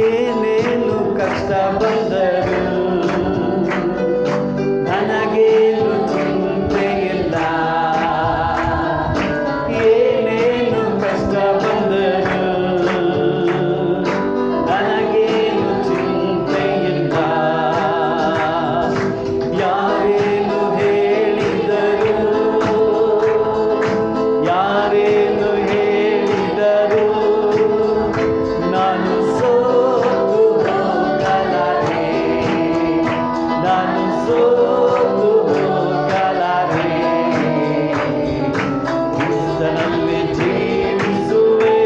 ಏನೇನು ಕಷ್ಟ ಬಂದರು ನನಗೇನು ಚಿಂತೆ ಇಲ್ಲ. ಏನೇನು ಕಷ್ಟ ಬಂದರು ನನಗೇನು ಚಿಂತೆ ಇಲ್ಲ. ಯಾರೇನು ಹೇಳಿದರು ಯಾರೇನು ಹೇಳಿದರು ನಾನು ಸೋತು ಹೋಗಲಾರೆ. ನಾನು ಸೋತು ಹೋಗಲಾರೆ. ಕ್ರಿಸ್ತನಲ್ಲಿ ಜೀವಿಸುವೆ.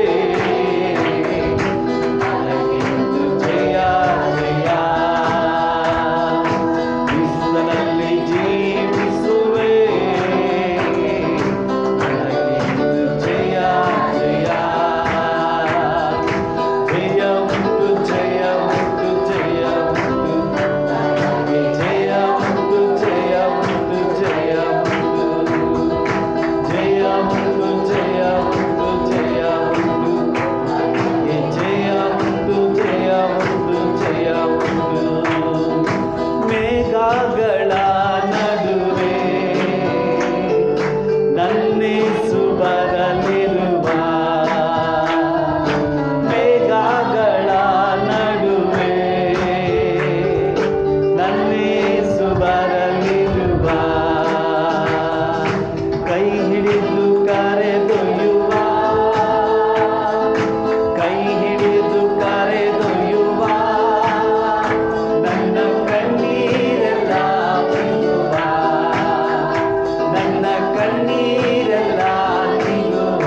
ನನಗಿಂದು ಜಯ ಜಯ. ಕ್ರಿಸ್ತನಲ್ಲಿ ಜೀವಿಸುವೆ. ನನಗಿಂದು ಜಯ ಜಯ. ಜಯ ಉಂಟು ಜಯ ಉಂಟು ಜಯ ಉಂಟು. ನನಗೆ ಜಯ ಉಂಟು ಜಯ ಉಂಟು ಜಯ ಉಂಟು. ಜಯ ಉಂಟು ಜಯ ಉಂಟು ಜಯ ಉಂಟು. ನನಗೆ ಜಯ ಉಂಟು ಜಯ ಉಂಟು ಜಯ ಉಂಟು. ಮೇಘಗಳ ನಡುವೆ ನನ್ನೇಸು ಬರಲಿರುವ. ಮೇಘಗಳ ನಡುವೆ ನನ್ನೇಸು ಬರಲಿರುವ. ಕೈ ಹಿಡಿದು ಕರೆದೊಯ್ಯುವ. ಕೈ ಹಿಡಿದು ಕರೆದೊಯ್ಯುವ. ನನ್ನ ಕಣ್ಣೀರೆಲ್ಲ ಒಯ್ಯುವ. ನನ್ನ ಕಣ್ಣೀರೆಲ್ಲ ನಿಲ್ಲುವ.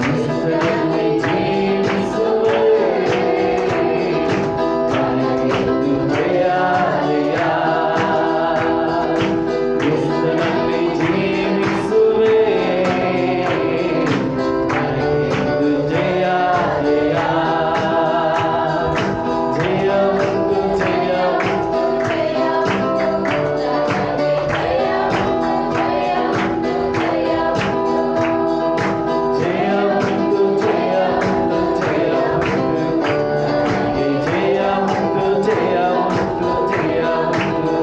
ಕ್ರಿಸ್ತನಲ್ಲಿ ಜೀವಿಸುವೆ. ನನಗಿಂದು ಜಯ ಜಯ. ಕ್ರಿಸ್ತನಲ್ಲಿ ಜೀವಿಸುವೆ. ನನಗಿಂದು ಜಯ ಜಯ. ಜಯ ಉಂಟು ಜಯ ಉಂಟು. ಜಯ ಉಂಟು ಜಯ ಉಂಟು ಜಯ ಉಂಟು. ನನಗೆ ಜಯ ಉಂಟು ಜಯ ಉಂಟು ಜಯ ಉಂಟು.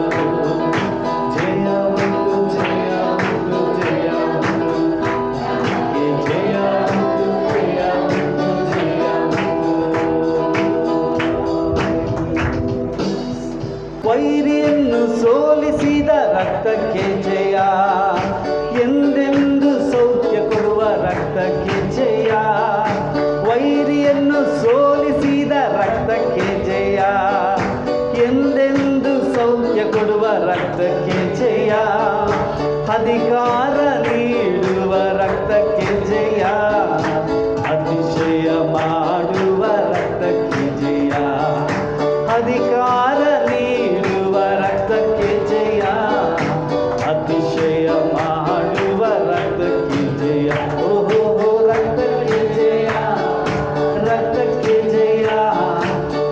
ಜಯ ಉಂಟು ಜಯ ಉಂಟು ಜಯ ಉಂಟು. ನನಗೆ ಜಯ ಉಂಟು ಜಯ ಉಂಟು ಜಯ ಉಂಟು. ವೈರಿಯನ್ನು ಸೋಲಿಸಿದ ರಕ್ತಕ್ಕೆ ಜಯ. ಎಂದೆಂದು ಸೌಖ್ಯ ಕೊಡುವ ರಕ್ತಕ್ಕೆ ಜಯ. ವೈರಿಯನ್ನು ಸೋಲಿಸಿದ ರಕ್ತಕ್ಕೆ ಜಯ. ಎಂದೆಂದು ಸೌಖ್ಯ ಕೊಡುವ ರಕ್ತಕ್ಕೆ ಜಯ. ಅಧಿಕಾರ ನೀಡುವ ರಕ್ತಕ್ಕೆ ಜಯ. ಅತಿಶಯ ಮಾಡುವ ರಕ್ತಕ್ಕೆ ಜಯ. ಅಧಿಕಾರ ನೀಡುವ ರಕ್ತಕ್ಕೆ ಜಯ. ಅತಿಶಯ ಮಾಡುವ ರಕ್ತಕ್ಕೆ ಜಯ. ಓಹೋ ರಕ್ತಕ್ಕೆ ಜಯ. ರಕ್ತಕ್ಕೆ ಜಯ.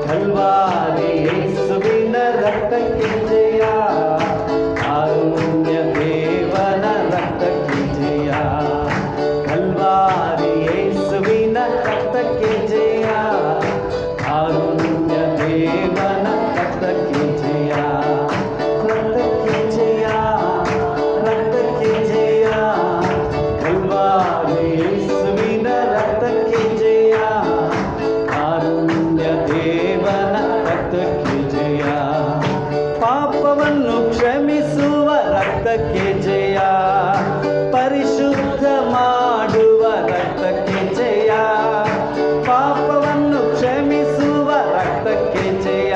ಕಲ್ವಾರಿ ಯೇಸುವಿನ ರಕ್ತಕ್ಕೆ ಜಯ. ಕಾರುಣ್ಯ ದೇವನ ರಕ್ತಕ್ಕೆ ಜಯ. ಕಲ್ವಾರಿ ಯೇಸುವಿನ ರಕ್ತಕ್ಕೆ ಜಯ. ಕಾರುಣ್ಯ ದೇವನ ರಕ್ತಕ್ಕೆ ಜಯ. ರಕ್ತಕ್ಕೆ ಜಯ. ರಕ್ತಕ್ಕೆ ಜಯ. ಕಲ್ವಾರಿ ಯೇಸುವಿನ ರಕ್ತಕ್ಕೆ ಜಯ. ಕಾರುಣ್ಯ ದೇವನ ರಕ್ತಕ್ಕೆ ಜಯ. ಪಾಪವನ್ನು ಕ್ಷಮಿಸುವ ರಕ್ತಕ್ಕೆ ಜಯ. ಪರಿಶುದ್ಧ ಮಾಡುವ ರಕ್ತಕ್ಕೆ ಜಯ. ಪಾಪವನ್ನು ಕ್ಷಮಿಸುವ ರಕ್ತಕ್ಕೆ ಜಯ.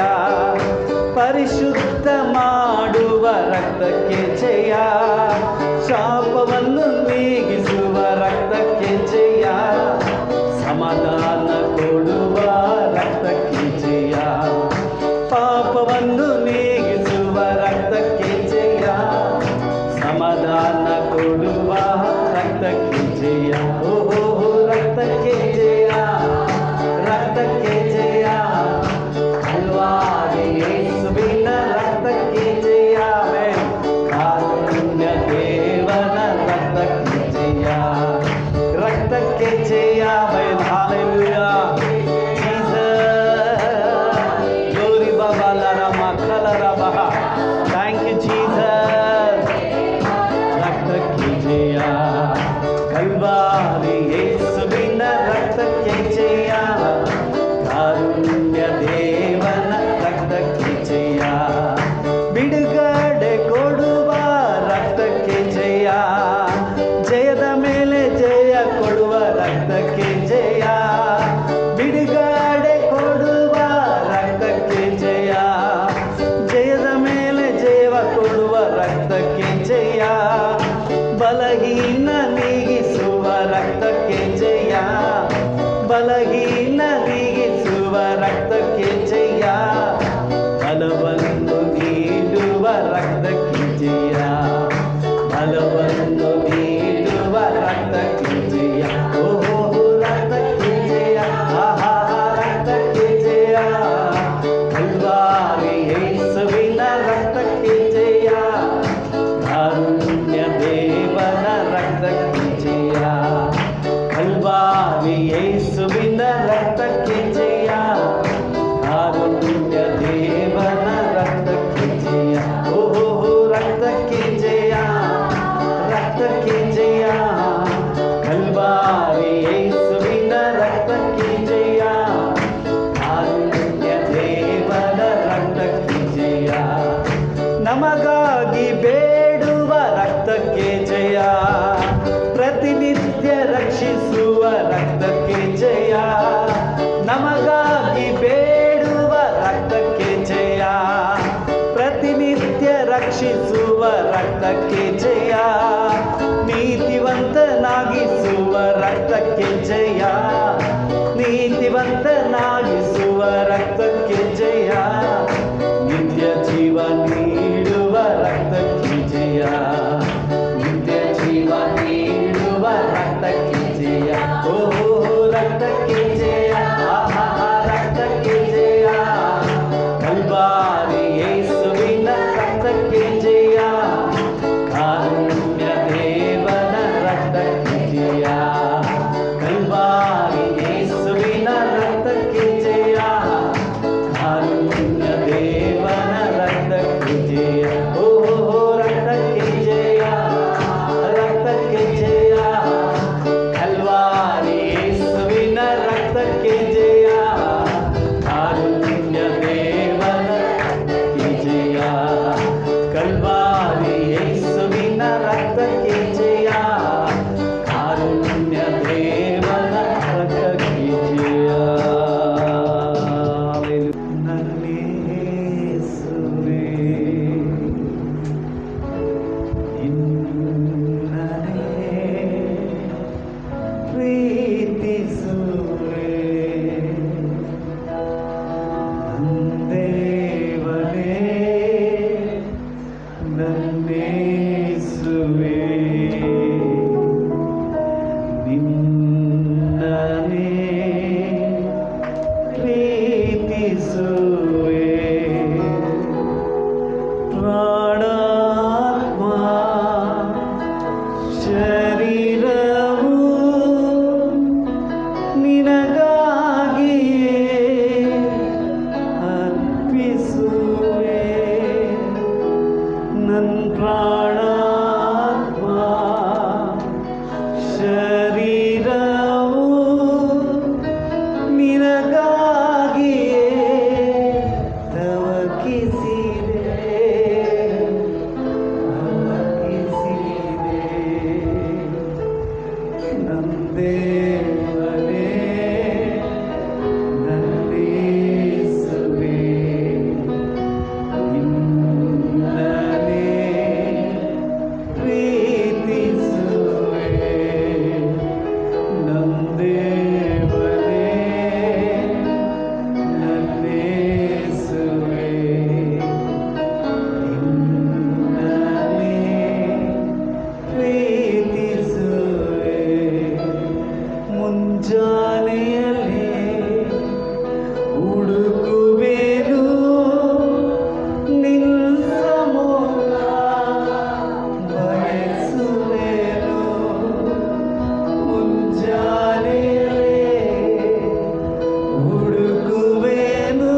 ನದಿಗಿಸುವ ರಕ್ತಕ್ಕೆ ಜಯ, ಬಲವನ್ನು ನೀಡುವ ರಕ್ತಕ್ಕೆ ಜಯ, ಬಲವನ್ನು ನೀಡುವ ರಕ್ತಕ್ಕೆ ಜಯ. ಓಹೋ ರಕ್ತಕ್ಕೆ ಜಯ, ಆಹಾ ರಕ್ತಕ್ಕೆ ಜಯ, ಕಲ್ವಾರಿ ಯೇಸುವಿನ ರಕ್ತಕ್ಕೆ ಜಯ, ಕಾರುಣ್ಯ ದೇವನ ರಕ್ತಕ್ಕೆ ಜಯ, ಕಲ್ವಾರಿ ಯೇಸುವಿನ ರಕ್ತಕ್ಕೆ ಜಯ, ಕಾರುಣ್ಯ ದೇವನ ರಕ್ತಕ್ಕೆ ಜಯ. ಓಹೋ ರಕ್ತಕ್ಕೆ ಜಯ, ರಕ್ತಕ್ಕೆ ಜಯ, ಕಲ್ವಾರಿ ಯೇಸುವಿನ ರಕ್ತಕ್ಕೆ ಜಯ, ಕಾರುಣ್ಯ ದೇವನ ರಕ್ತಕ್ಕೆ ಜಯ. ನಮಗಾಗಿ ಬೇಡುವ ರಕ್ತಕ್ಕೆ ಜಯ, ಪ್ರತಿನಿತ್ಯ ರಕ್ಷಿಸುವ ರಕ್ತಕ್ಕೆ ಜಯ, ನಮಗಾಗಿ ಬೇಡುವ ರಕ್ತಕ್ಕೆ ಜಯ, ಪ್ರತಿನಿತ್ಯ ರಕ್ಷಿಸುವ ರಕ್ತಕ್ಕೆ ಜಯ, ನೀತಿವಂತನಾಗಿಸುವ ರಕ್ತಕ್ಕೆ ಜಯ, ನೀತಿವಂತನಾಗಿಸುವ ರಕ್ತಕ್ಕೆ ಜಯ, ನಿತ್ಯ ಜೀವ ನೀಡುವ ರಕ್ತಕ್ಕೆ ಜಯ, ನಿತ್ಯ ಜೀವ ನೀಡುವ ರಕ್ತಕ್ಕೆ ಜಯ. ಓಹೋ ರಕ್ತಕ್ಕೆ ಜಯ, ಆಹಾ ರಕ್ತಕ್ಕೆ ಜಯ, ಕಲ್ವಾರಿ ಯೇಸುವಿನ ರಕ್ತಕ್ಕೆ ಜಯ, ಕಾರುಣ್ಯ ದೇವನ ರಕ್ತಕ್ಕೆ ಜಯ, ಕಲ್ವಾರಿ ಯೇಸುವಿನ ರಕ್ತಕ್ಕೆ ಜಯ, ಕಾರುಣ್ಯ ದೇವನ ರಕ್ತಕ್ಕೆ ಜಯ. ಓಹೋ ರಕ್ತಕ್ಕೆ ಜಯ, ರಕ್ತಕ್ಕೆ ಜಯ, ಕಲ್ವಾರಿ ಯೇಸುವಿನ ರಕ್ತಕ್ಕೆ ಜಯ, ಕಾರುಣ್ಯ ದೇವನ ರಕ್ತಕ್ಕೆ ಜಯ, ಕಲ್ವಾರಿ ಯೇಸುವಿನ ರಕ್ತಕ್ಕೆ ಜಯ, ಕಾರುಣ್ಯ ದೇವನ ರಕ್ತಕ್ಕೆ ಜಯ. ನನ್ನೇಸುವೆ ನಿನ್ನನ್ನೇ ಪ್ರೀತಿಸುವೆ, ನಂದೇವನೇ ನನ್ನೇಸುವೆ, ನಿನ್ನನ್ನೇ ಪ್ರೀತಿಸುವೆ, ಪ್ರಾಣಾತ್ಮ ಶರೀರವು ನಿನಗಾಗಿಯೇ ಅರ್ಪಿಸುವೆ, ನನ್ನ ಪ್ರಾಣಾತ್ಮ ಶರೀರವು ನಿನಗಾಗಿಯೇ ತವಕಿಸಿದೆ, ತವಕಿಸಿದೆ, ನಂದೇವನೇ ನನ್ನೇಸುವೆ, ನಿನ್ನನ್ನೇ ಪ್ರೀತಿಸುವೆ, ನಂದೇವನೇ ನನ್ನೇಸುವೆ, ನಿನ್ನನ್ನೇ ಪ್ರೀತಿಸುವೆ. ಮುಂಜಾನೆಯಲ್ಲಿ ಹುಡುಕುವೆನು ನಿನ್ನ ಮುಖ ಬಯಸುವೆನು, ಮುಂಜಾನೆಯಲ್ಲಿ ಹುಡುಕುವೆನು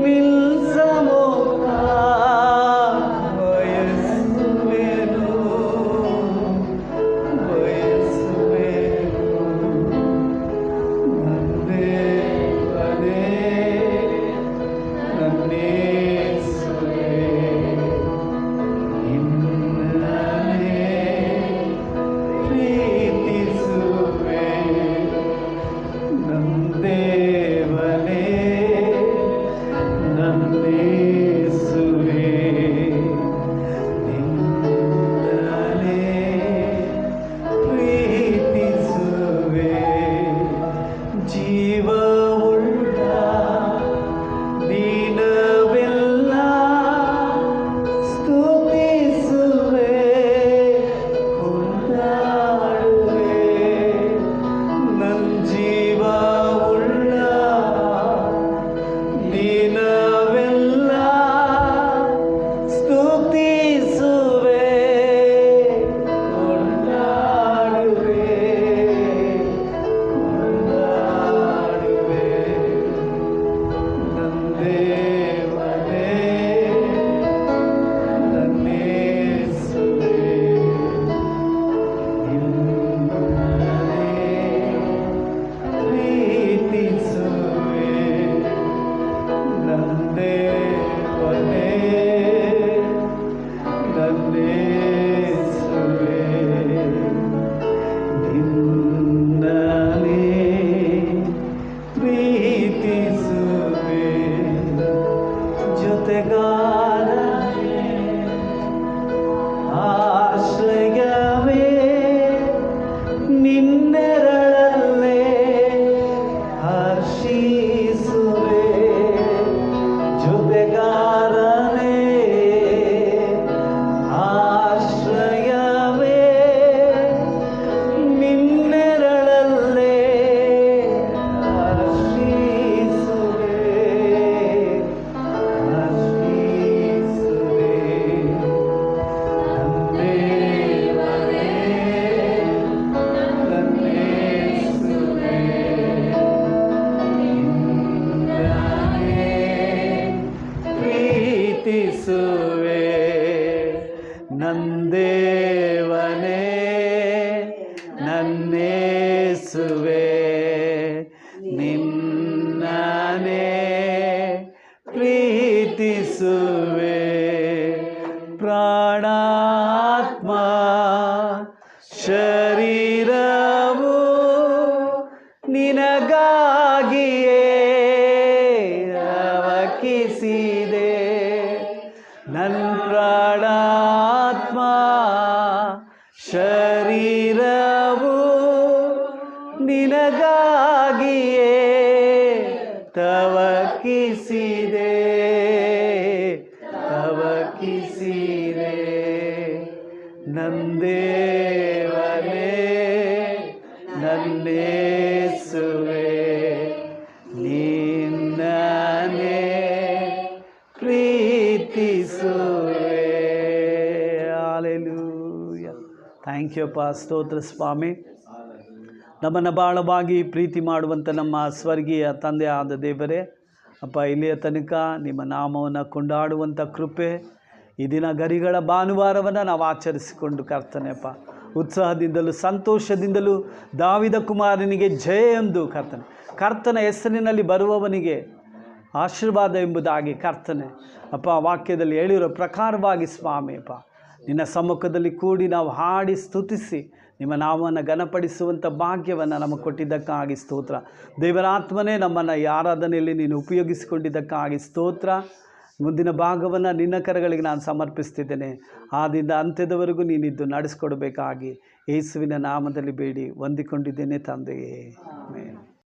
ನಿನ್ನ ಮುಖ ಬಯಸುವೆನು, ಬಯಸುವೆನು, ನಂದೇವನೇ ನನ್ನೇಸುವೆ, ನಿನ್ನನ್ನೇ ಪ್ರೀತಿಸುವೆ, ನಂದೇವನೇ ನನ್ನೇಸುವೆ, ನಿನ್ನನ್ನೇ ಪ್ರೀತಿಸುವೆ, ನಿನಗಾಗಿಯೇ ರವಕಿಸಿದೆ ನನ್ನ ಪ್ರಾಣಾತ್ಮ ಶರೀರವು ನಿನಗಾಗಿಯೇ ತವಕಿಸಿದೆ ತವಕಿಸಿದೆ ನಂದೇವನೇ ನನ್ನೇಸುವೆ ನಿನ್ನನೇ ಪ್ರೀತಿಸುವೆ. ಹಲ್ಲೆಲೂಯ. ಥ್ಯಾಂಕ್ ಯು ಅಪ್ಪ. ಸ್ತೋತ್ರ ಸ್ವಾಮಿ. ನಮ್ಮನ್ನು ಬಹಳವಾಗಿ ಪ್ರೀತಿ ಮಾಡುವಂಥ ನಮ್ಮ ಸ್ವರ್ಗೀಯ ತಂದೆ ಆದ ದೇವರೇ ಅಪ್ಪ, ಇಲ್ಲಿಯ ತನಕ ನಿಮ್ಮ ನಾಮವನ್ನು ಕೊಂಡಾಡುವಂಥ ಕೃಪೆ, ಈ ದಿನ ಗರಿಗಳ ಭಾನುವಾರವನ್ನು ನಾವು ಆಚರಿಸಿಕೊಂಡು ಕರ್ತನೆ ಅಪ್ಪ ಉತ್ಸಾಹದಿಂದಲೂ ಸಂತೋಷದಿಂದಲೂ ದಾವಿದ ಕುಮಾರನಿಗೆ ಜಯ ಎಂದು ಕರ್ತನೆ, ಕರ್ತನ ಹೆಸರಿನಲ್ಲಿ ಬರುವವನಿಗೆ ಆಶೀರ್ವಾದ ಎಂಬುದಾಗಿ ಕರ್ತನೆ ಅಪ್ಪ ವಾಕ್ಯದಲ್ಲಿ ಹೇಳಿರೋ ಪ್ರಕಾರವಾಗಿ ಸ್ವಾಮಿ ಅಪ್ಪ ನಿನ್ನ ಸಮ್ಮುಖದಲ್ಲಿ ಕೂಡಿ ನಾವು ಹಾಡಿ ಸ್ತುತಿಸಿ ನಿಮ್ಮ ನಾಮವನ್ನು ಘನಪಡಿಸುವಂಥ ಭಾಗ್ಯವನ್ನು ನಮಗೆ ಕೊಟ್ಟಿದ್ದಕ್ಕಾಗಿ ಸ್ತೋತ್ರ. ದೇವರಾತ್ಮನೇ ನಮ್ಮನ್ನು ಈ ಆರಾಧನೆಯಲ್ಲಿ ನೀನು ಉಪಯೋಗಿಸಿಕೊಂಡಿದ್ದಕ್ಕಾಗಿ ಸ್ತೋತ್ರ. ಮುಂದಿನ ಭಾಗವನ್ನು ನಿನ್ನ ಕರಗಳಿಗೆ ನಾನು ಸಮರ್ಪಿಸ್ತಿದ್ದೇನೆ. ಆದಿಂದ ಅಂತ್ಯದವರೆಗೂ ನೀನಿದ್ದು ನಡೆಸ್ಕೊಡ್ಬೇಕಾಗಿ ಯೇಸುವಿನ ನಾಮದಲ್ಲಿ ಬೇಡಿ ಹೊಂದಿಕೊಂಡಿದ್ದೇನೆ ತಂದೆಯೇ. ಆಮೆನ್.